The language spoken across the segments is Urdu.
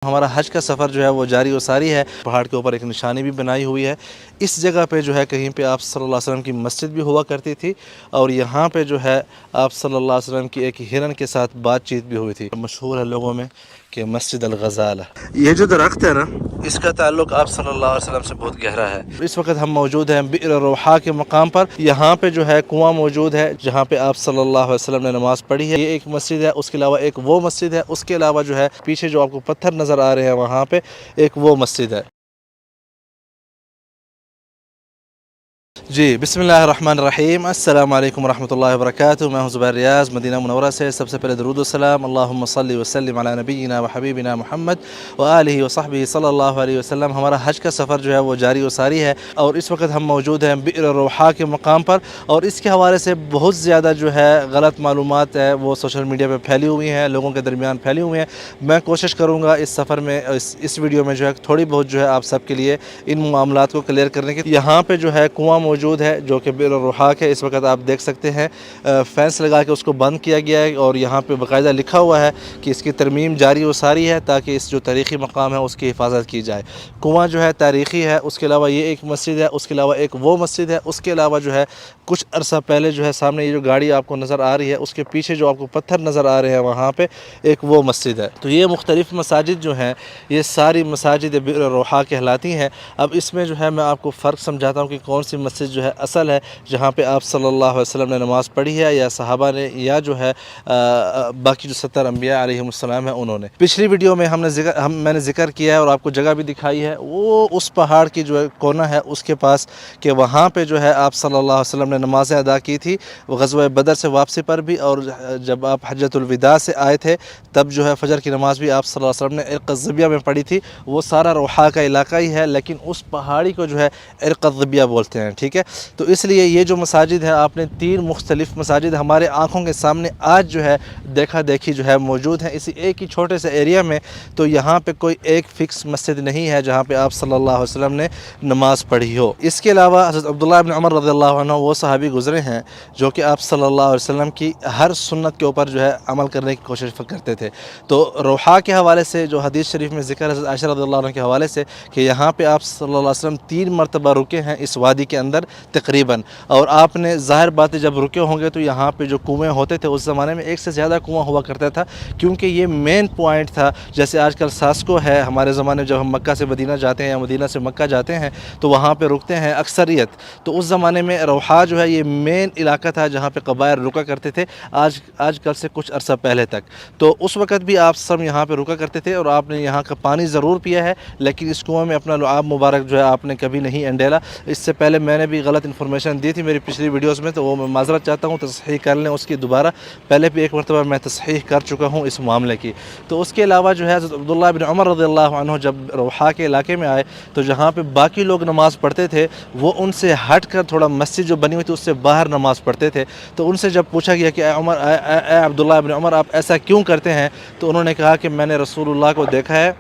ہمارا حج کا سفر جو ہے وہ جاری و ساری ہے۔ پہاڑ کے اوپر ایک نشانی بھی بنائی ہوئی ہے۔ اس جگہ پہ جو ہے کہیں پہ آپ صلی اللہ علیہ وسلم کی مسجد بھی ہوا کرتی تھی، اور یہاں پہ جو ہے آپ صلی اللہ علیہ وسلم کی ایک ہرن کے ساتھ بات چیت بھی ہوئی تھی۔ مشہور ہے لوگوں میں کہ مسجد الغزالہ، یہ جو درخت ہے نا، اس کا تعلق آپ صلی اللہ علیہ وسلم سے بہت گہرا ہے۔ اس وقت ہم موجود ہیں بئر روحا کے مقام پر۔ یہاں پہ جو ہے کنواں موجود ہے جہاں پہ آپ صلی اللہ علیہ وسلم نے نماز پڑھی ہے۔ یہ ایک مسجد ہے، اس کے علاوہ ایک وہ مسجد ہے، اس کے علاوہ جو ہے پیچھے جو آپ کو پتھر نظر آ رہے ہیں وہاں پہ ایک وہ مسجد ہے۔ جی بسم اللہ الرحمن الرحیم، السلام علیکم ورحمۃ اللہ وبرکاتہ۔ میں ہوں زبیر ریاض مدینہ منورہ سے۔ سب سے پہلے درود و سلام، اللہم صلی وسلم علی نبینا و حبیبنا محمد و آلہ و صحبہ صلی اللہ علیہ وسلم۔ ہمارا حج کا سفر جو ہے وہ جاری و ساری ہے، اور اس وقت ہم موجود ہیں بئر روحا کے مقام پر، اور اس کے حوالے سے بہت زیادہ جو ہے غلط معلومات ہے وہ سوشل میڈیا پہ پھیلی ہوئی ہیں، لوگوں کے درمیان پھیلی ہوئی ہیں۔ میں کوشش کروں گا اس سفر میں اس ویڈیو میں جو ہے تھوڑی بہت جو ہے آپ سب کے لیے ان معاملات کو کلیئر کرنے کی۔ یہاں پہ جو ہے کنواں موجود ہے جو کہ بئر روحا ہے، اس وقت آپ دیکھ سکتے ہیں فینس لگا کے اس کو بند کیا گیا ہے، اور یہاں پہ باقاعدہ لکھا ہوا ہے کہ اس کی ترمیم جاری و ساری ہے تاکہ اس جو تاریخی مقام ہے اس کی حفاظت کی جائے۔ کنواں جو ہے تاریخی ہے، اس کے علاوہ یہ ایک مسجد ہے، اس کے علاوہ ایک وہ مسجد ہے، اس کے علاوہ جو ہے کچھ عرصہ پہلے جو ہے سامنے یہ جو گاڑی آپ کو نظر آ رہی ہے اس کے پیچھے جو آپ کو پتھر نظر آ رہے ہیں وہاں پہ ایک وہ مسجد ہے۔ تو یہ مختلف مساجد جو ہیں یہ ساری مساجد بئر روحا کہلاتی ہیں۔ اب اس میں جو ہے میں آپ کو فرق سمجھاتا ہوں کہ کون سی مسجد جو ہے اصل ہے جہاں پہ آپ صلی اللہ علیہ وسلم نے نماز پڑھی ہے، یا صحابہ نے، یا جو ہے باقی جو 70 انبیاء علیہم السلام ہیں انہوں نے۔ پچھلی ویڈیو میں میں نے ذکر کیا ہے اور آپ کو جگہ بھی دکھائی ہے، وہ اس پہاڑ کی جو کونا ہے اس کے پاس، کہ وہاں پہ جو ہے آپ صلی اللہ علیہ وسلم نے نمازیں ادا کی تھی، وہ غزوہ بدر سے واپسی پر بھی، اور جب آپ حجۃ الوداع سے آئے تھے تب جو ہے فجر کی نماز بھی آپ صلی اللہ علیہ وسلم نے عرق الظبیہ میں پڑھی تھی۔ وہ سارا روحا کا علاقہ ہی ہے، لیکن اس پہاڑی کو جو ہے عرق الظبیہ بولتے ہیں، ٹھیک ہے۔ تو اس لیے یہ جو مساجد ہے، آپ نے 3 مختلف مساجد ہمارے آنکھوں کے سامنے آج جو ہے دیکھا دیکھی جو ہے موجود ہیں اسی ایک ہی چھوٹے سے ایریا میں۔ تو یہاں پہ کوئی ایک فکس مسجد نہیں ہے جہاں پہ آپ صلی اللہ علیہ وسلم نے نماز پڑھی ہو۔ اس کے علاوہ حضرت عبداللہ بن عمر رضی اللہ عنہ وہ صحابی گزرے ہیں جو کہ آپ صلی اللہ علیہ وسلم کی ہر سنت کے اوپر جو ہے عمل کرنے کی کوشش کرتے تھے۔ تو روحا کے حوالے سے جو حدیث شریف میں ذکر ہے حضرت عائشہ رضی اللہ عنہ کے حوالے سے کہ یہاں پہ آپ صلی اللہ علیہ وسلم 3 مرتبہ رکے ہیں اس وادی کے اندر تقریباً، اور آپ نے ظاہر بات ہے جب رکے ہوں گے تو یہاں پہ جو کنویں ہوتے تھے اس زمانے میں ایک سے زیادہ کنواں ہوا کرتا تھا، کیونکہ یہ مین پوائنٹ تھا۔ جیسے آج کل ساسکو ہے ہمارے زمانے میں، جب ہم مکہ سے مدینہ جاتے ہیں یا مدینہ سے مکہ جاتے ہیں تو وہاں پہ رکتے ہیں اکثریت، تو اس زمانے میں روحا جو ہے یہ مین علاقہ تھا جہاں پہ قبائل رکا کرتے تھے، آج کل سے کچھ عرصہ پہلے تک۔ تو اس وقت بھی آپ سب یہاں پہ رکا کرتے تھے، اور آپ نے یہاں کا پانی ضرور پیا ہے، لیکن اس کنویں میں اپنا لعاب مبارک جو ہے آپ نے کبھی نہیں انڈیلا۔ اس سے پہلے میں نے بھی غلط انفارمیشن دی تھی میری پچھلی ویڈیوز میں، تو وہ میں معذرت چاہتا ہوں، تصحیح کر لیں اس کی دوبارہ، پہلے بھی ایک مرتبہ میں تصحیح کر چکا ہوں اس معاملے کی۔ تو اس کے علاوہ جو ہے حضرت عبداللہ بن عمر رضی اللہ عنہ جب روحا کے علاقے میں آئے تو جہاں پہ باقی لوگ نماز پڑھتے تھے وہ ان سے ہٹ کر تھوڑا مسجد جو بنی ہوئی تھی اس سے باہر نماز پڑھتے تھے۔ تو ان سے جب پوچھا گیا کہ اے عبداللہ بن عمر آپ ایسا کیوں کرتے ہیں، تو انہوں نے کہا کہ میں نے رسول اللہ کو دیکھا ہے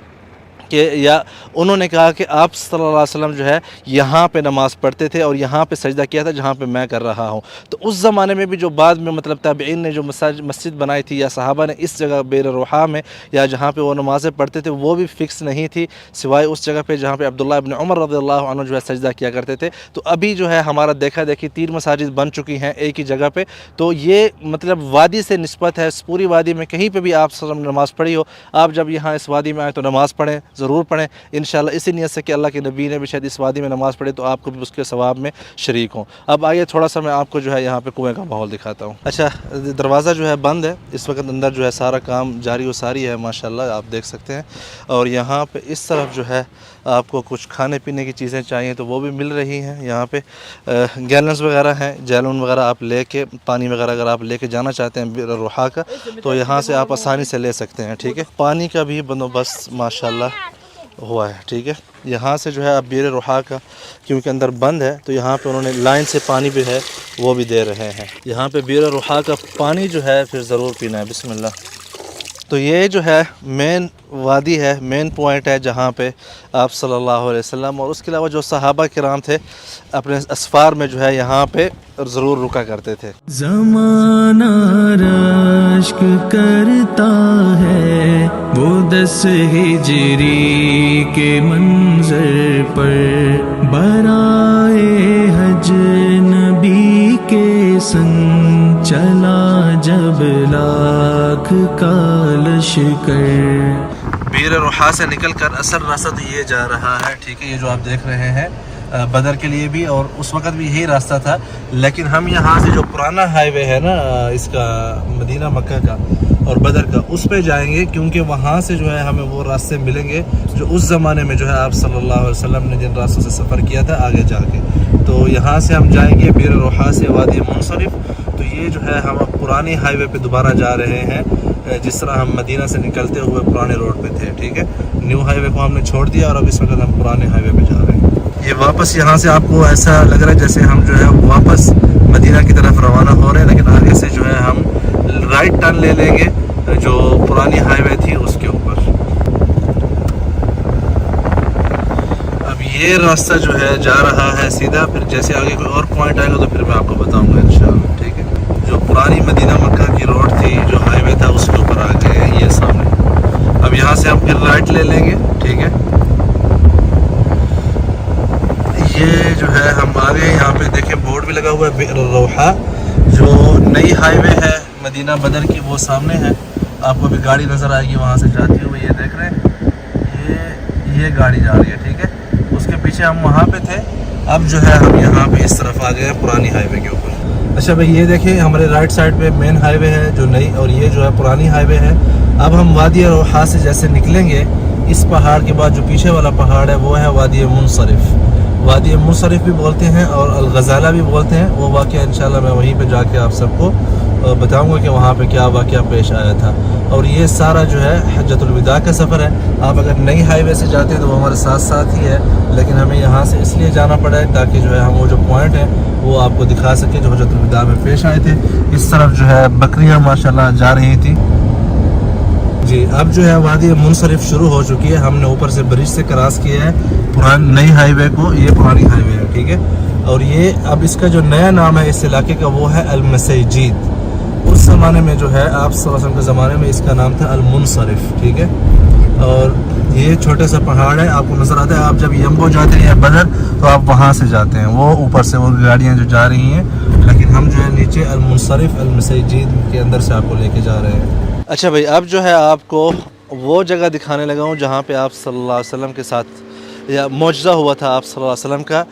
یا انہوں نے کہا کہ آپ صلی اللہ علیہ وسلم جو ہے یہاں پہ نماز پڑھتے تھے اور یہاں پہ سجدہ کیا تھا جہاں پہ میں کر رہا ہوں۔ تو اس زمانے میں بھی جو بعد میں مطلب تابعین نے جو مسجد بنائی تھی یا صحابہ نے اس جگہ بئر روحا میں یا جہاں پہ وہ نمازیں پڑھتے تھے وہ بھی فکس نہیں تھی، سوائے اس جگہ پہ جہاں پہ عبداللہ ابن عمر رضی اللہ عنہ جو ہے سجدہ کیا کرتے تھے۔ تو ابھی جو ہے ہمارا دیکھا دیکھی 3 مساجد بن چکی ہیں ایک ہی جگہ پہ۔ تو یہ مطلب وادی سے نسبت ہے، اس پوری وادی میں کہیں پہ بھی آپ صلی اللہ علیہ وسلم نے نماز پڑھی ہو، آپ جب یہاں اس وادی میں آئیں تو نماز پڑھیں، ضرور پڑھیں انشاءاللہ، اسی نیت سے کہ اللہ کے نبی نے بھی شاید اس وادی میں نماز پڑھی تو آپ کو بھی اس کے ثواب میں شریک ہوں۔ اب آئیے تھوڑا سا میں آپ کو جو ہے یہاں پہ کنویں کا ماحول دکھاتا ہوں۔ اچھا، دروازہ جو ہے بند ہے اس وقت، اندر جو ہے سارا کام جاری و ساری ہے ماشاءاللہ، آپ دیکھ سکتے ہیں۔ اور یہاں پہ اس طرف جو ہے آپ کو کچھ کھانے پینے کی چیزیں چاہیے تو وہ بھی مل رہی ہیں۔ یہاں پہ گیلنز وغیرہ ہیں، جیلون وغیرہ آپ لے کے، پانی وغیرہ اگر آپ لے کے جانا چاہتے ہیں بئر روحا کا تو یہاں سے آپ آسانی سے لے سکتے ہیں، ٹھیک ہے۔ پانی کا بھی بندوبست ماشاءاللہ ہوا ہے، ٹھیک ہے۔ یہاں سے جو ہے اب بئر روحا کا کیونکہ اندر بند ہے تو یہاں پہ انہوں نے لائن سے پانی بھی ہے وہ بھی دے رہے ہیں۔ یہاں پہ بئر روحا کا پانی جو ہے پھر ضرور پینا ہے، بسم اللہ۔ تو یہ جو ہے مین وادی ہے، مین پوائنٹ ہے جہاں پہ آپ صلی اللہ علیہ وسلم اور اس کے علاوہ جو صحابہ کرام تھے اپنے اسفار میں جو ہے یہاں پہ ضرور رکا کرتے تھے۔ زمانہ رشک کرتا ہے وہ 10 ہجری کے منظر پر، برائے حج نبی کے سنگ چلا جب لاکھ کا لشکر۔ بیر روحا سے نکل کر اصل راستہ تو یہ جا رہا ہے، ٹھیک ہے، یہ جو آپ دیکھ رہے ہیں بدر کے لیے بھی، اور اس وقت بھی یہی راستہ تھا، لیکن ہم یہاں سے جو پرانا ہائی وے ہے نا اس کا مدینہ مکہ کا اور بدر کا، اس پہ جائیں گے، کیونکہ وہاں سے جو ہے ہمیں وہ راستے ملیں گے جو اس زمانے میں جو ہے آپ صلی اللہ علیہ وسلم نے جن راستوں سے سفر کیا تھا آگے جا کے۔ تو یہاں سے ہم جائیں گے بیر روحا سے وادی منصرف، تو یہ جو ہے ہم پرانی ہائی وے پہ دوبارہ جا رہے ہیں، جس طرح ہم مدینہ سے نکلتے ہوئے پرانے روڈ پہ تھے، ٹھیک ہے۔ نیو ہائی وے کو ہم نے چھوڑ دیا اور اب اس وقت ہم پرانے ہائی وے پہ جا رہے ہیں۔ یہ واپس یہاں سے آپ کو ایسا لگ رہا ہے جیسے ہم جو ہے واپس مدینہ کی طرف روانہ ہو رہے ہیں، لیکن آگے سے جو ہے ہم رائٹ ٹرن لے لیں گے جو پرانی ہائی وے تھی اس کے اوپر۔ اب یہ راستہ جو ہے جا رہا ہے سیدھا، پھر جیسے آگے کوئی اور پوائنٹ آئے گا تو پھر میں آپ کو بتاؤں گا انشاءاللہ، ٹھیک ہے۔ جو پرانی مدینہ مکہ کی روڈ تھی، جو ہائی وے تھا، اس کے اوپر آ گئے ہیں یہ سامنے۔ اب یہاں سے ہم پھر رائٹ لے لیں گے، ٹھیک ہے۔ یہ جو ہے ہم آگے یہاں پہ دیکھیں بورڈ بھی لگا ہوا ہے بئر روحا، جو نئی ہائی وے ہے مدینہ بدر کی، وہ سامنے ہے، آپ کو ابھی گاڑی نظر آئے گی وہاں سے جاتی ہوئی، یہ دیکھ رہے ہیں یہ گاڑی جا رہی ہے، ٹھیک ہے۔ اس کے پیچھے ہم وہاں پہ تھے، اب جو ہے ہم یہاں پہ اس طرف آ گئے ہیں پرانی ہائی وے کے اوپر۔ اچھا بھائی یہ دیکھیں ہمارے رائٹ سائڈ پہ مین ہائی وے ہے جو نئی، اور یہ جو ہے پرانی ہائی وے ہے۔ اب ہم وادی روحا سے جیسے نکلیں گے، اس پہاڑ کے بعد جو پیچھے والا پہاڑ ہے وہ ہے وادی منصرف، وادی منصرف بھی بولتے ہیں اور الغزالہ بھی بولتے ہیں۔ وہ واقعہ انشاءاللہ میں وہیں پہ جا کے آپ سب کو بتاؤں گا کہ وہاں پہ کیا واقعہ پیش آیا تھا۔ اور یہ سارا جو ہے حجۃ الوداع کا سفر ہے۔ آپ اگر نئی ہائی وے سے جاتے ہیں تو وہ ہمارے ساتھ ساتھ ہی ہے، لیکن ہمیں یہاں سے اس لیے جانا پڑا ہے تاکہ جو ہے ہم وہ جو پوائنٹ ہیں وہ آپ کو دکھا سکیں جو حجۃ الوداع میں پیش آئے تھے۔ اس طرف جو ہے بکریاں ماشاءاللہ جا رہی تھی جی۔ اب جو ہے وادی منصرف شروع ہو چکی ہے، ہم نے اوپر سے برج سے کراس کیا ہے پرانی نئی ہائی وے کو، یہ پرانی ہائی وے ہے، ٹھیک ہے۔ اور یہ اب اس کا جو نیا نام ہے اس علاقے کا وہ ہے المسیجید۔ اس زمانے میں جو ہے آپ صلی اللہ علیہ وسلم کے زمانے میں اس کا نام تھا المنصرف، ٹھیک ہے۔ اور یہ چھوٹے سا پہاڑ ہے، آپ کو نظر آتا ہے، آپ جب یمبو جاتے ہیں یا بدر تو آپ وہاں سے جاتے ہیں، وہ اوپر سے وہ گاڑیاں جو جا رہی ہیں، لیکن ہم جو ہے نیچے المنصرف المسیجید کے اندر سے آپ کو لے کے جا رہے ہیں۔ اچھا بھائی اب جو ہے آپ کو وہ جگہ دکھانے لگا ہوں جہاں پہ آپ صلی اللہ علیہ وسلم کے ساتھ یا معجزہ ہوا تھا آپ صلی اللہ علیہ وسلم کا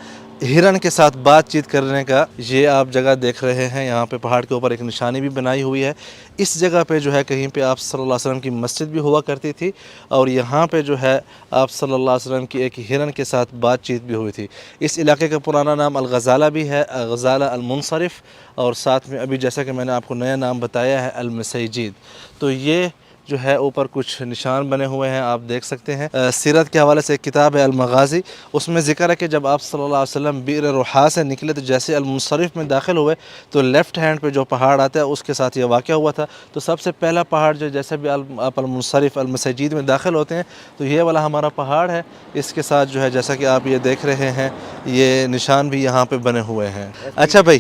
ہرن کے ساتھ بات چیت کرنے کا۔ یہ آپ جگہ دیکھ رہے ہیں، یہاں پہ پہاڑ کے اوپر ایک نشانی بھی بنائی ہوئی ہے۔ اس جگہ پہ جو ہے کہیں پہ آپ صلی اللہ علیہ وسلم کی مسجد بھی ہوا کرتی تھی، اور یہاں پہ جو ہے آپ صلی اللہ علیہ وسلم کی ایک ہرن کے ساتھ بات چیت بھی ہوئی تھی۔ اس علاقے کا پرانا نام الغزالہ بھی ہے، غزالہ المنصرف، اور ساتھ میں ابھی جیسا کہ میں نے آپ کو نیا نام بتایا ہے المسیجید۔ تو یہ جو ہے اوپر کچھ نشان بنے ہوئے ہیں، آپ دیکھ سکتے ہیں۔ سیرت کے حوالے سے ایک کتاب ہے المغازی، اس میں ذکر ہے کہ جب آپ صلی اللہ علیہ وسلم بئر روحا سے نکلے تو جیسے المنصرف میں داخل ہوئے تو لیفٹ ہینڈ پہ جو پہاڑ آتا ہے اس کے ساتھ یہ واقعہ ہوا تھا۔ تو سب سے پہلا پہاڑ جو جیسے بھی آپ المنصرف المسیجید میں داخل ہوتے ہیں تو یہ والا ہمارا پہاڑ ہے، اس کے ساتھ جو ہے جیسا کہ آپ یہ دیکھ رہے ہیں یہ نشان بھی یہاں پہ بنے ہوئے ہیں۔ اچھا بھائی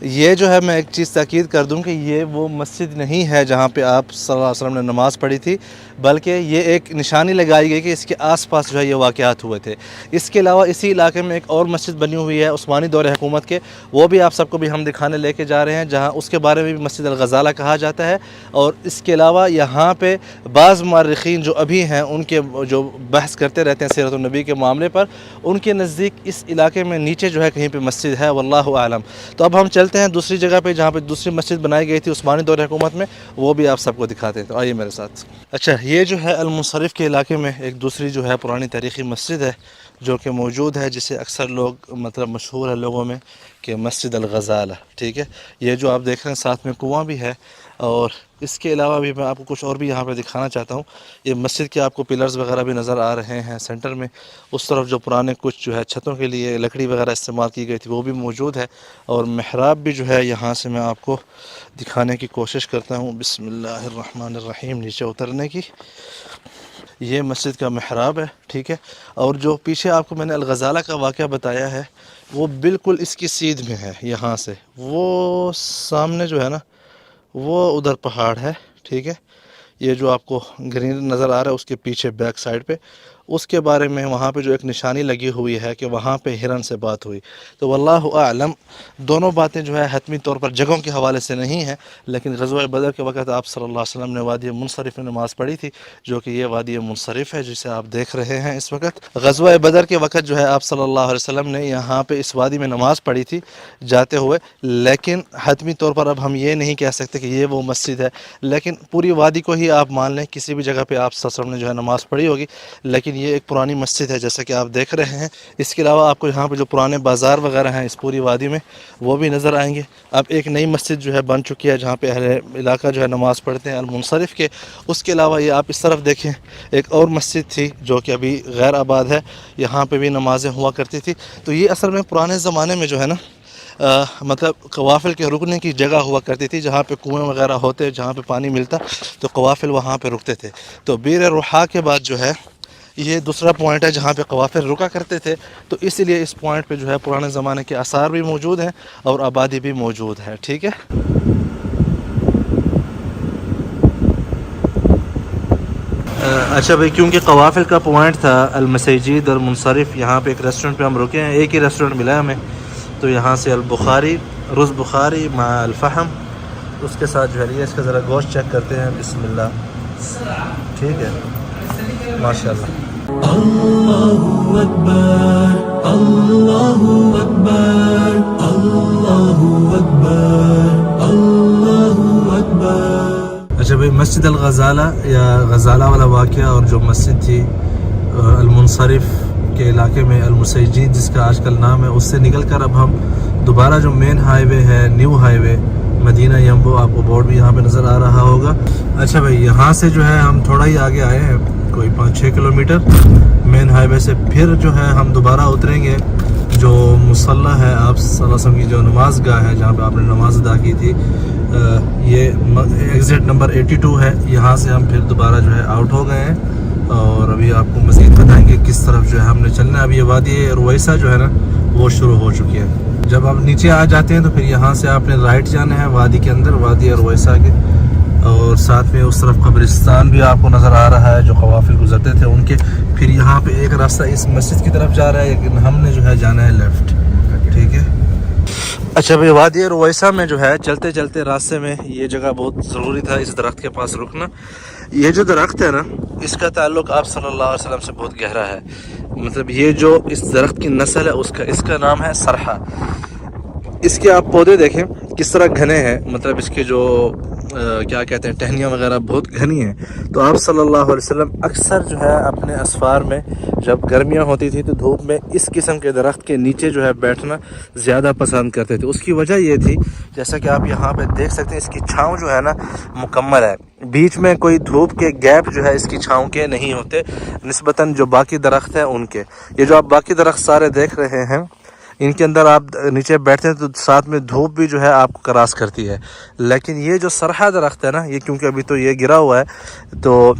یہ جو ہے میں ایک چیز تاکید کر دوں کہ یہ وہ مسجد نہیں ہے جہاں پہ آپ صلی اللہ علیہ وسلم نے نماز پڑھی تھی، بلکہ یہ ایک نشانی لگائی گئی کہ اس کے آس پاس جو ہے یہ واقعات ہوئے تھے۔ اس کے علاوہ اسی علاقے میں ایک اور مسجد بنی ہوئی ہے عثمانی دور حکومت کے، وہ بھی آپ سب کو بھی ہم دکھانے لے کے جا رہے ہیں، جہاں اس کے بارے میں بھی مسجد الغزالہ کہا جاتا ہے۔ اور اس کے علاوہ یہاں پہ بعض مورخین جو ابھی ہیں ان کے جو بحث کرتے رہتے ہیں سیرت النبی کے معاملے پر، ان کے نزدیک اس علاقے میں نیچے جو ہے کہیں پہ مسجد ہے، واللہ اعلم۔ تو اب ہم چلتے ہیں دوسری جگہ پہ جہاں پہ دوسری مسجد بنائی گئی تھی عثمانی دور حکومت میں، وہ بھی آپ سب کو دکھاتے ہیں، تو آئیے میرے ساتھ۔ اچھا یہ جو ہے المنصرف کے علاقے میں ایک دوسری جو ہے پرانی تاریخی مسجد ہے جو کہ موجود ہے، جسے اکثر لوگ مطلب مشہور ہے لوگوں میں کہ مسجد الغزالہ، ٹھیک ہے۔ یہ جو آپ دیکھ رہے ہیں ساتھ میں کنواں بھی ہے، اور اس کے علاوہ بھی میں آپ کو کچھ اور بھی یہاں پہ دکھانا چاہتا ہوں. یہ مسجد کے آپ کو پلرز وغیرہ بھی نظر آ رہے ہیں سینٹر میں. اس طرف جو پرانے کچھ جو ہے چھتوں کے لیے لکڑی وغیرہ استعمال کی گئی تھی وہ بھی موجود ہے. اور محراب بھی جو ہے یہاں سے میں آپ کو دکھانے کی کوشش کرتا ہوں. بسم اللہ الرحمن الرحیم. نیچے اترنے کی یہ مسجد کا محراب ہے. ٹھیک ہے. اور جو پیچھے آپ کو میں نے الغزالہ کا واقعہ بتایا ہے وہ بالکل اس کی سیدھ میں ہے. یہاں سے وہ سامنے جو ہے نا وہ ادھر پہاڑ ہے. ٹھیک ہے. یہ جو آپ کو گرین نظر آ رہا ہے اس کے پیچھے بیک سائڈ پہ اس کے بارے میں وہاں پہ جو ایک نشانی لگی ہوئی ہے کہ وہاں پہ ہرن سے بات ہوئی. تو واللہ اعلم دونوں باتیں جو ہے حتمی طور پر جگہوں کے حوالے سے نہیں ہیں. لیکن غزوہ بدر کے وقت آپ صلی اللہ علیہ وسلم نے وادی منصرف میں نماز پڑھی تھی جو کہ یہ وادی منصرف ہے جسے آپ دیکھ رہے ہیں اس وقت. غزوہ بدر کے وقت جو ہے آپ صلی اللہ علیہ وسلم نے یہاں پہ اس وادی میں نماز پڑھی تھی جاتے ہوئے. لیکن حتمی طور پر اب ہم یہ نہیں کہہ سکتے کہ یہ وہ مسجد ہے. لیکن پوری وادی کو ہی آپ مان لیں کسی بھی جگہ پہ آپ صلی اللہ علیہ وسلم نے جو ہے نماز پڑھی ہوگی. لیکن یہ ایک پرانی مسجد ہے جیسا کہ آپ دیکھ رہے ہیں. اس کے علاوہ آپ کو یہاں پہ جو پرانے بازار وغیرہ ہیں اس پوری وادی میں وہ بھی نظر آئیں گے. اب ایک نئی مسجد جو ہے بن چکی ہے جہاں پہ اہل علاقہ جو ہے نماز پڑھتے ہیں المنصرف کے. اس کے علاوہ یہ آپ اس طرف دیکھیں ایک اور مسجد تھی جو کہ ابھی غیر آباد ہے. یہاں پہ بھی نمازیں ہوا کرتی تھی. تو یہ اصل میں پرانے زمانے میں جو ہے نا مطلب قوافل کے رکنے کی جگہ ہوا کرتی تھی جہاں پہ کنویں وغیرہ ہوتے جہاں پہ پانی ملتا تو قوافل وہاں پہ رکتے تھے. تو بیر روحا کے بعد جو ہے یہ دوسرا پوائنٹ ہے جہاں پہ قوافل رکا کرتے تھے. تو اسی لیے اس پوائنٹ پہ جو ہے پرانے زمانے کے آثار بھی موجود ہیں اور آبادی بھی موجود ہے. ٹھیک ہے. اچھا بھائی کیونکہ قوافل کا پوائنٹ تھا المساجد اور منصرف یہاں پہ ایک ریسٹورنٹ پہ ہم رکے ہیں. ایک ہی ریسٹورنٹ ملا ہے ہمیں. تو یہاں سے البخاری رز بخاری مع الفحم اس کے ساتھ جو ہے اس کا ذرا گوشت چیک کرتے ہیں. بسم اللہ. ٹھیک ہے. ماشاء اللہ. اللہ اکبر اللہ اکبر اللہ اکبر اللہ اکبر. اچھا بھائی مسجد الغزالہ یا غزالہ والا واقعہ اور جو مسجد تھی المنصرف کے علاقے میں المسجد جس کا آج کل نام ہے اس سے نکل کر اب ہم دوبارہ جو مین ہائی وے ہے نیو ہائی وے مدینہ یمبو آپ کو بورڈ بھی یہاں پہ نظر آ رہا ہوگا. اچھا بھائی یہاں سے جو ہے ہم تھوڑا ہی آگے آئے ہیں کوئی 5-6 کلومیٹر مین ہائی وے سے. پھر جو ہے ہم دوبارہ اتریں گے جو مصلی ہے آپ صلی اللہ علیہ وسلم کی جو نماز گاہ ہے جہاں پہ آپ نے نماز ادا کی تھی. یہ ایگزٹ نمبر 82 ہے. یہاں سے ہم پھر دوبارہ جو ہے آؤٹ ہو گئے ہیں اور ابھی آپ کو مزید بتائیں گے کس طرف جو ہے ہم نے چلنا ہے. اب یہ وادی رویسہ جو ہے نا وہ شروع ہو چکی ہے. جب آپ نیچے آ جاتے ہیں تو پھر یہاں سے آپ نے رائٹ جانا ہے وادی کے اندر وادی رویسہ کے. اور ساتھ میں اس طرف قبرستان بھی آپ کو نظر آ رہا ہے جو قوافل گزرتے تھے ان کے. پھر یہاں پہ ایک راستہ اس مسجد کی طرف جا رہا ہے لیکن ہم نے جو ہے جانا ہے لیفٹ. ٹھیک ہے. اچھا بھائی وادی رویسہ میں جو ہے چلتے چلتے راستے میں یہ جگہ بہت ضروری تھا اس درخت کے پاس رکنا. یہ جو درخت ہے نا اس کا تعلق آپ صلی اللہ علیہ وسلم سے بہت گہرا ہے. مطلب یہ جو اس درخت کی نسل ہے اس کا نام ہے سرحہ. اس کے آپ پودے دیکھیں کس طرح گھنے ہیں. مطلب اس کے جو کیا کہتے ہیں ٹہنیاں وغیرہ بہت گھنی ہیں. تو آپ صلی اللہ علیہ وسلم اکثر جو ہے اپنے اسفار میں جب گرمیاں ہوتی تھی تو دھوپ میں اس قسم کے درخت کے نیچے جو ہے بیٹھنا زیادہ پسند کرتے تھے. اس کی وجہ یہ تھی جیسا کہ آپ یہاں پہ دیکھ سکتے ہیں اس کی چھاؤں جو ہے نا مکمل ہے. بیچ میں کوئی دھوپ کے گیپ جو ہے اس کی چھاؤں کے نہیں ہوتے نسبتاً جو باقی درخت ہیں ان کے. یہ جو آپ باقی درخت سارے دیکھ رہے ہیں ان کے اندر آپ نیچے بیٹھتے ہیں تو ساتھ میں دھوپ بھی جو ہے آپ کو کراس کرتی ہے. لیکن یہ جو سرحہ درخت ہے نا یہ کیونکہ ابھی تو یہ گرا ہوا ہے تو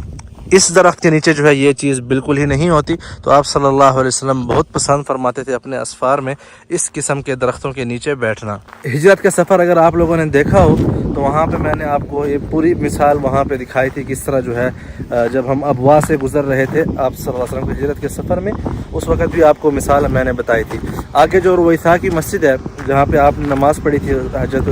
اس درخت کے نیچے جو ہے یہ چیز بالکل ہی نہیں ہوتی. تو آپ صلی اللہ علیہ وسلم بہت پسند فرماتے تھے اپنے اسفار میں اس قسم کے درختوں کے نیچے بیٹھنا. ہجرت کا سفر اگر آپ لوگوں نے دیکھا ہو تو وہاں پہ میں نے آپ کو یہ پوری مثال وہاں پہ دکھائی تھی کس طرح جو ہے جب ہم ابوا سے گزر رہے تھے آپ صلی اللہ علیہ وسلم کی ہجرت کے سفر میں اس وقت بھی آپ کو مثال میں نے بتائی تھی. آگے جو رویسہ کی مسجد ہے جہاں پہ آپ نے نماز پڑھی تھی حجۃ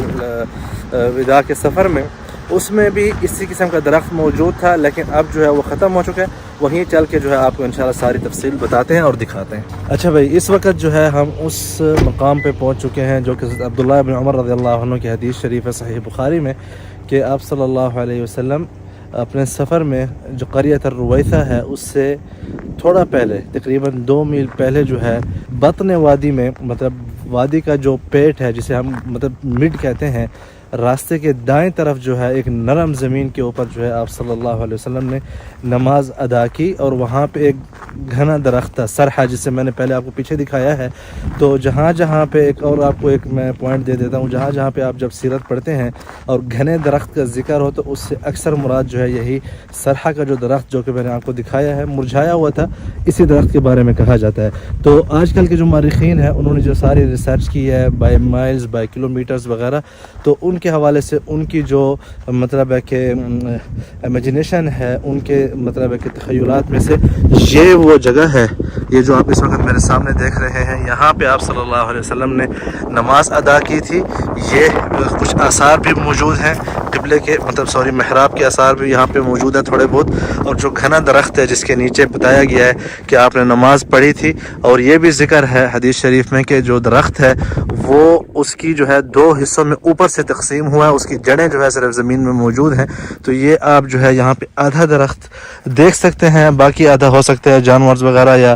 الوداع کے سفر میں اس میں بھی اسی قسم کا درخت موجود تھا لیکن اب جو ہے وہ ختم ہو چکا ہے. وہیں چل کے جو ہے آپ کو انشاءاللہ ساری تفصیل بتاتے ہیں اور دکھاتے ہیں. اچھا بھائی اس وقت جو ہے ہم اس مقام پہ پہنچ چکے ہیں جو کہ عبداللہ بن عمر رضی اللہ عنہ کی حدیث شریف ہے صحیح بخاری میں کہ آپ صلی اللہ علیہ وسلم اپنے سفر میں جو قریۃ الرویسہ ہے اس سے تھوڑا پہلے تقریباً 2 میل پہلے جو ہے بطن وادی میں مطلب وادی کا جو پیٹ ہے جسے ہم مطلب مڈ کہتے ہیں راستے کے دائیں طرف جو ہے ایک نرم زمین کے اوپر جو ہے آپ صلی اللہ علیہ وسلم نے نماز ادا کی، اور وہاں پہ ایک گھنا درخت تھا سرحا، جسے میں نے پہلے آپ کو پیچھے دکھایا ہے۔ تو جہاں جہاں پہ ایک اور آپ کو ایک میں پوائنٹ دے دیتا ہوں، جہاں جہاں پہ آپ جب سیرت پڑھتے ہیں اور گھنے درخت کا ذکر ہو تو اس سے اکثر مراد جو ہے یہی سرحا کا جو درخت جو کہ میں نے آپ کو دکھایا ہے مرجھایا ہوا تھا، اسی درخت کے بارے میں کہا جاتا ہے۔ تو آج کل کے جو مورخین ہیں انہوں نے جو ساری ریسرچ کی ہے بائی مائلز بائی کلومیٹرز وغیرہ، تو ان کے حوالے سے ان کی جو مطلب ہے کہ امیجنیشن ہے، ان کے مطلب ہے کہ تخیلات میں سے یہ وہ جگہ ہے، یہ جو آپ اس وقت میرے سامنے دیکھ رہے ہیں، یہاں پہ آپ صلی اللہ علیہ وسلم نے نماز ادا کی تھی۔ یہ کچھ آثار بھی موجود ہیں قبلے کے محراب کے آثار بھی یہاں پہ موجود ہیں تھوڑے بہت، اور جو گھنا درخت ہے جس کے نیچے بتایا گیا ہے کہ آپ نے نماز پڑھی تھی، اور یہ بھی ذکر ہے حدیث شریف میں کہ جو درخت ہے وہ اس کی جو ہے دو حصوں میں اوپر سے تقسیم ہوا ہے، اس کی جڑیں جو ہے صرف زمین میں موجود ہیں۔ تو یہ آپ جو ہے یہاں پہ آدھا درخت دیکھ سکتے ہیں، باقی آدھا ہو سکتا ہے جانور وغیرہ یا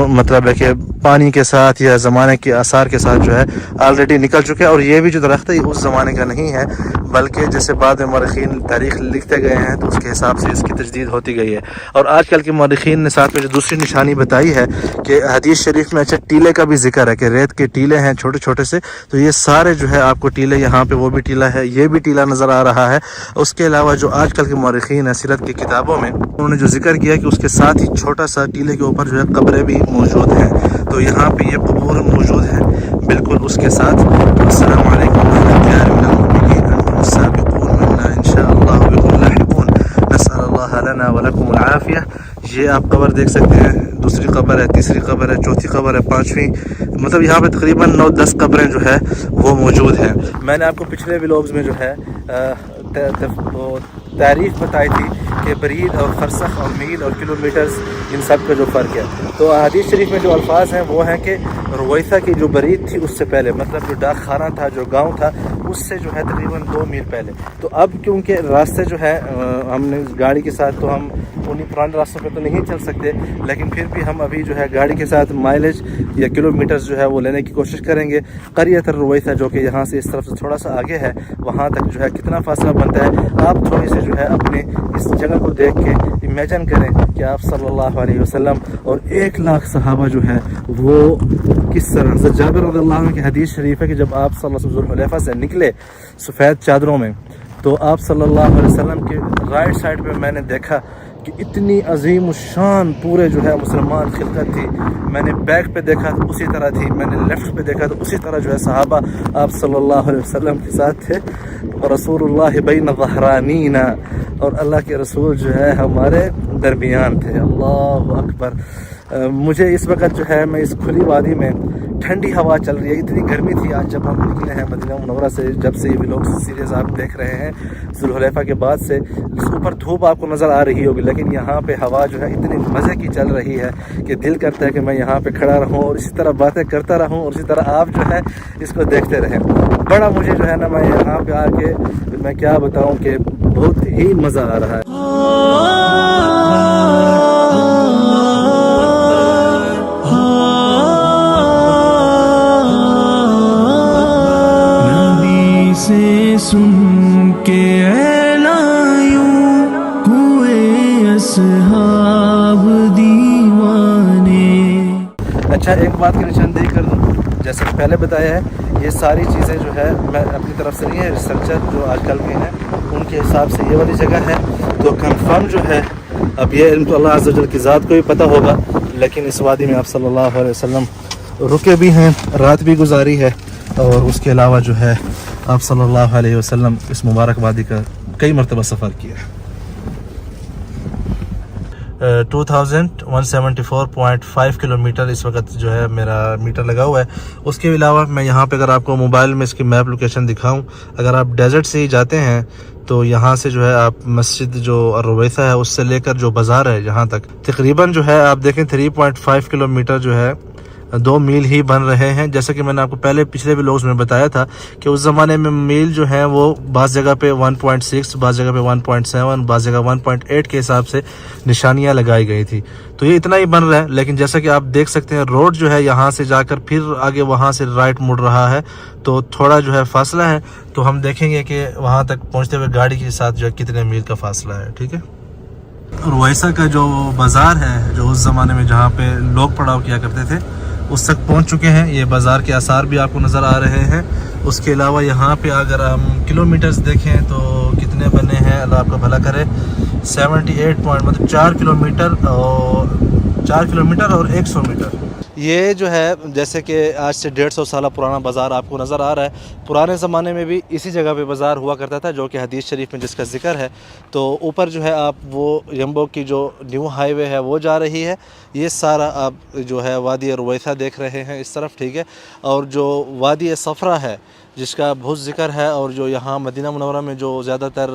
مطلب ہے کہ پانی کے ساتھ یا زمانے کے آثار کے ساتھ جو ہے آلریڈی نکل چکے ہیں۔ اور یہ بھی جو درخت ہے یہ اس زمانے کا نہیں ہے، بلکہ جیسے بعد میں مورخین تاریخ لکھتے گئے ہیں تو اس کے حساب سے اس کی تجدید ہوتی گئی ہے۔ اور آج کل کے مورخین نے ساتھ میں جو دوسری نشانی بتائی ہے کہ حدیث شریف میں اچھا ٹیلے کا بھی ذکر ہے کہ ریت کے ٹیلے ہیں چھوٹے چھوٹے سے، تو یہ سارے جو ہے آپ کو ٹیلے، یہاں پہ وہ بھی ٹیلا ہے، یہ بھی ٹیلا نظر آ رہا ہے۔ اس کے علاوہ جو آج کل کے مورخین ہیں سیرت کی کتابوں میں انہوں نے جو ذکر کیا کہ اس کے ساتھ ہی چھوٹا سا ٹیلے کے اوپر جو ہے قبریں بھی موجود ہیں، تو یہاں پہ یہ قبور موجود ہیں بالکل اس کے ساتھ۔ السلام علیکم اہل من المؤمنین انتم السابقون منا ان شاء اللہ بكم لاحقون نسأل اللہ لنا ولکم العافیہ۔ یہ آپ قبر دیکھ سکتے ہیں، دوسری قبر ہے، تیسری قبر ہے، چوتھی قبر ہے، پانچویں، مطلب یہاں پہ تقریباً 9-10 قبریں جو ہے وہ موجود ہیں۔ میں نے آپ کو پچھلے ولاگز میں جو ہے تعریف بتائی تھی کہ برید اور فرسخ اور میل اور کلومیٹرز ان سب کا جو فرق ہے، تو حدیث شریف میں جو الفاظ ہیں وہ ہیں کہ رویثہ کی جو برید تھی اس سے پہلے، مطلب جو ڈاک خانہ تھا، جو گاؤں تھا، اس سے جو ہے تقریباً 2 میل پہلے۔ تو اب کیونکہ راستے جو ہے ہم نے گاڑی کے ساتھ تو ہم انہیں پرانے راستوں پہ تو نہیں چل سکتے، لیکن پھر بھی ہم ابھی جو ہے گاڑی کے ساتھ مائلیج یا کلومیٹرز جو ہے وہ لینے کی کوشش کریں گے۔ قریۃ الرویثہ جو کہ یہاں سے اس طرف سے تھوڑا سا آگے ہے، وہاں تک جو ہے کتنا فاصلہ بنتا ہے آپ تھوڑی سی جو ہے اپنے اس جگہ کو دیکھ کے امیجن کریں کہ آپ صلی اللہ علیہ وسلم اور 1 لاکھ صحابہ جو ہے وہ کس طرح سے۔ جابر رضی اللہ عنہ کی حدیث شریف ہے کہ جب آپ صلی اللہ علیہ وسلم ذوالحلیفہ سے نکلے سفید چادروں میں، تو آپ صلی اللہ علیہ وسلم کے رائٹ سائڈ پہ میں نے دیکھا کہ اتنی عظیم الشان پورے جو ہے مسلمان خلقت تھی۔ میں نے بیک پہ دیکھا تو اسی طرح تھی، میں نے لیفٹ پہ دیکھا تو اسی طرح جو ہے صحابہ آپ صلی اللہ علیہ وسلم کے ساتھ تھے، اور رسول اللہ بین ظہرانینا، اور اللہ کے رسول جو ہے ہمارے درمیان تھے۔ اللہ اکبر۔ مجھے اس وقت جو ہے میں اس کھلی وادی میں ٹھنڈی ہوا چل رہی ہے، اتنی گرمی تھی آج جب ہم نکلے ہیں مدینہ منورہ سے، جب سے یہ ولاگ سیریز آپ دیکھ رہے ہیں ذوالحلیفہ کے بعد سے، اوپر دھوپ آپ کو نظر آ رہی ہوگی، لیکن یہاں پہ ہوا جو ہے اتنی مزے کی چل رہی ہے کہ دل کرتا ہے کہ میں یہاں پہ کھڑا رہوں اور اسی طرح باتیں کرتا رہوں، اور اسی طرح آپ جو ہے اس کو دیکھتے رہیں۔ بڑا مجھے جو ہے نا میں یہاں پہ آ کے میں کیا بتاؤں کہ بہت ہی مزہ آ رہا ہے۔ سے سن کے اعلایوں ہوئے اصحاب دیوانے۔ اچھا ایک بات کی نشاندہی کر دوں، جیسے پہلے بتایا ہے یہ ساری چیزیں جو ہے میں اپنی طرف سے نہیں ہے، ریسرچر جو آج کل کے ہیں ان کے حساب سے یہ والی جگہ ہے، تو کنفرم جو ہے اب یہ علم تو اللہ عز و جل کی ذات کو بھی پتہ ہوگا، لیکن اس وادی میں آپ صلی اللہ علیہ وسلم رکے بھی ہیں، رات بھی گزاری ہے، اور اس کے علاوہ جو ہے آپ صلی اللہ علیہ وسلم اس مبارک وادی کا کئی مرتبہ سفر کیا ہے۔ 2174.5 کلومیٹر اس وقت جو ہے میرا میٹر لگا ہوا ہے۔ اس کے علاوہ میں یہاں پہ اگر آپ کو موبائل میں اس کی میپ لوکیشن دکھاؤں، اگر آپ ڈیزرٹ سے ہی جاتے ہیں تو یہاں سے جو ہے آپ مسجد جو الرویثہ ہے اس سے لے کر جو بازار ہے یہاں تک تقریباً جو ہے آپ دیکھیں 3.5 کلومیٹر جو ہے 2 میل ہی بن رہے ہیں. جیسا کہ میں نے آپ کو پہلے پچھلے ویلوگز میں بتایا تھا کہ اس زمانے میں میل جو ہیں وہ بعض جگہ پہ 1.6 بعض جگہ پہ 1.7 بعض جگہ 1.8 کے حساب سے نشانیاں لگائی گئی تھی. تو یہ اتنا ہی بن رہا ہے. لیکن جیسا کہ آپ دیکھ سکتے ہیں روڈ جو ہے یہاں سے جا کر پھر آگے وہاں سے رائٹ مڑ رہا ہے, تو تھوڑا جو ہے فاصلہ ہے. تو ہم دیکھیں گے کہ وہاں تک پہنچتے ہوئے گاڑی کے ساتھ جو ہے کتنے میل کا فاصلہ ہے. ٹھیک ہے. اور ویسا کا جو بازار ہے جو اس زمانے میں جہاں پہ لوگ پڑاؤ کیا کرتے تھے اس تک پہنچ چکے ہیں. یہ بازار کے آثار بھی آپ کو نظر آ رہے ہیں. اس کے علاوہ یہاں پہ اگر ہم کلومیٹرز دیکھیں تو کتنے بنے ہیں, اللہ آپ کا بھلا کرے, 78 پوائنٹ مطلب 4 کلومیٹر اور 100 میٹر. یہ جو ہے جیسے کہ آج سے 150 سالہ پرانا بازار آپ کو نظر آ رہا ہے. پرانے زمانے میں بھی اسی جگہ پہ بازار ہوا کرتا تھا جو کہ حدیث شریف میں جس کا ذکر ہے. تو اوپر جو ہے آپ وہ یمبو کی جو نیو ہائی وے ہے وہ جا رہی ہے. یہ سارا آپ جو ہے وادی رویثہ دیکھ رہے ہیں اس طرف. ٹھیک ہے. اور جو وادی صفرا ہے جس کا بہت ذکر ہے, اور جو یہاں مدینہ منورہ میں جو زیادہ تر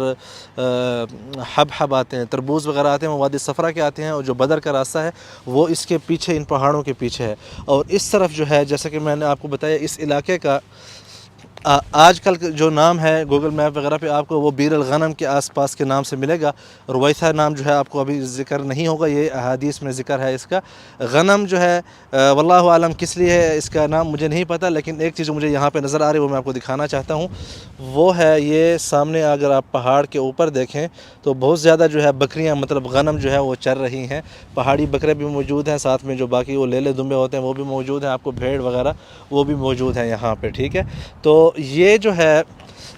حب آتے ہیں, تربوز وغیرہ آتے ہیں, وہ وادی صفرا کے آتے ہیں. اور جو بدر کا راستہ ہے وہ اس کے پیچھے ان پہاڑوں کے پیچھے ہے. اور اس طرف جو ہے جیسا کہ میں نے آپ کو بتایا اس علاقے کا آج کل جو نام ہے گوگل میپ وغیرہ پہ آپ کو وہ بیر الغنم کے آس پاس کے نام سے ملے گا. رویثہ نام جو ہے آپ کو ابھی ذکر نہیں ہوگا, یہ احادیث میں ذکر ہے اس کا. غنم جو ہے واللہ عالم کس لیے ہے اس کا نام مجھے نہیں پتہ, لیکن ایک چیز مجھے یہاں پہ نظر آ رہی ہے وہ میں آپ کو دکھانا چاہتا ہوں. وہ ہے یہ سامنے اگر آپ پہاڑ کے اوپر دیکھیں تو بہت زیادہ جو ہے بکریاں مطلب غنم جو ہے وہ چر رہی ہیں. پہاڑی بکرے بھی موجود ہیں, ساتھ میں جو باقی وہ لیلے دمبے ہوتے ہیں وہ بھی موجود ہیں. آپ کو بھیڑ وغیرہ وہ بھی موجود ہیں یہاں پہ. ٹھیک ہے. تو یہ جو ہے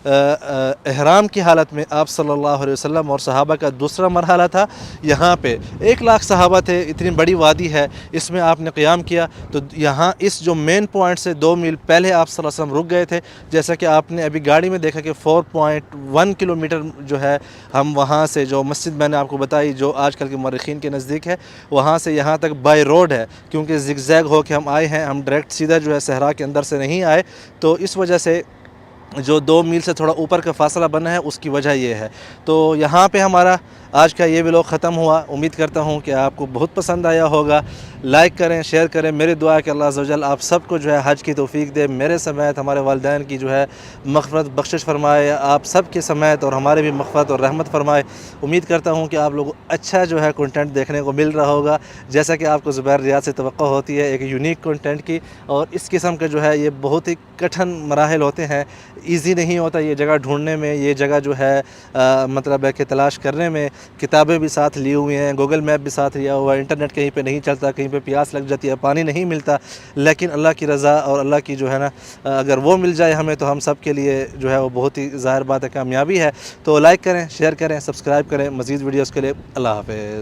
احرام کی حالت میں آپ صلی اللہ علیہ وسلم اور صحابہ کا دوسرا مرحلہ تھا. یہاں پہ 1 لاکھ صحابہ تھے, اتنی بڑی وادی ہے, اس میں آپ نے قیام کیا. تو یہاں اس جو مین پوائنٹ سے 2 میل پہلے آپ صلی اللہ علیہ وسلم رک گئے تھے. جیسا کہ آپ نے ابھی گاڑی میں دیکھا کہ 4.1 کلومیٹر جو ہے ہم وہاں سے جو مسجد میں نے آپ کو بتائی جو آج کل کے مورخین کے نزدیک ہے, وہاں سے یہاں تک بائی روڈ ہے, کیونکہ زگ زیگ ہو کے ہم آئے ہیں, ہم ڈائریکٹ سیدھا جو ہے صحرا کے اندر سے نہیں آئے. تو اس وجہ سے جو 2 میل سے تھوڑا اوپر کا فاصلہ بنا ہے اس کی وجہ یہ ہے. تو یہاں پہ ہمارا آج کا یہ ویلوگ ختم ہوا. امید کرتا ہوں کہ آپ کو بہت پسند آیا ہوگا. لائک کریں, شیئر کریں. میری دعا ہے کہ اللہ عز و جل آپ سب کو جو ہے حج کی توفیق دے, میرے سمیت ہمارے والدین کی جو ہے مغفرت بخشش فرمائے, آپ سب کے سمیت اور ہمارے بھی مغفرت اور رحمت فرمائے. امید کرتا ہوں کہ آپ لوگوں کو اچھا جو ہے کنٹینٹ دیکھنے کو مل رہا ہوگا, جیسا کہ آپ کو زبیر ریاض سے توقع ہوتی ہے ایک یونیک کنٹینٹ کی. اور اس قسم کا جو ہے یہ بہت ہی کٹھن مراحل ہوتے ہیں, ایزی نہیں ہوتا یہ جگہ ڈھونڈنے میں, یہ جگہ جو ہے مطلب ہے کہ تلاش کرنے میں. کتابیں بھی ساتھ لی ہوئی ہیں, گوگل میپ بھی ساتھ لیا ہوا ہے, انٹرنیٹ کہیں پہ نہیں چلتا, کہیں پہ پیاس لگ جاتی ہے, پانی نہیں ملتا. لیکن اللہ کی رضا اور اللہ کی جو ہے نا اگر وہ مل جائے ہمیں تو ہم سب کے لیے جو ہے وہ بہت ہی ظاہر بات ہے کامیابی ہے. تو لائک کریں, شیئر کریں, سبسکرائب کریں مزید ویڈیوز کے لیے. اللہ حافظ.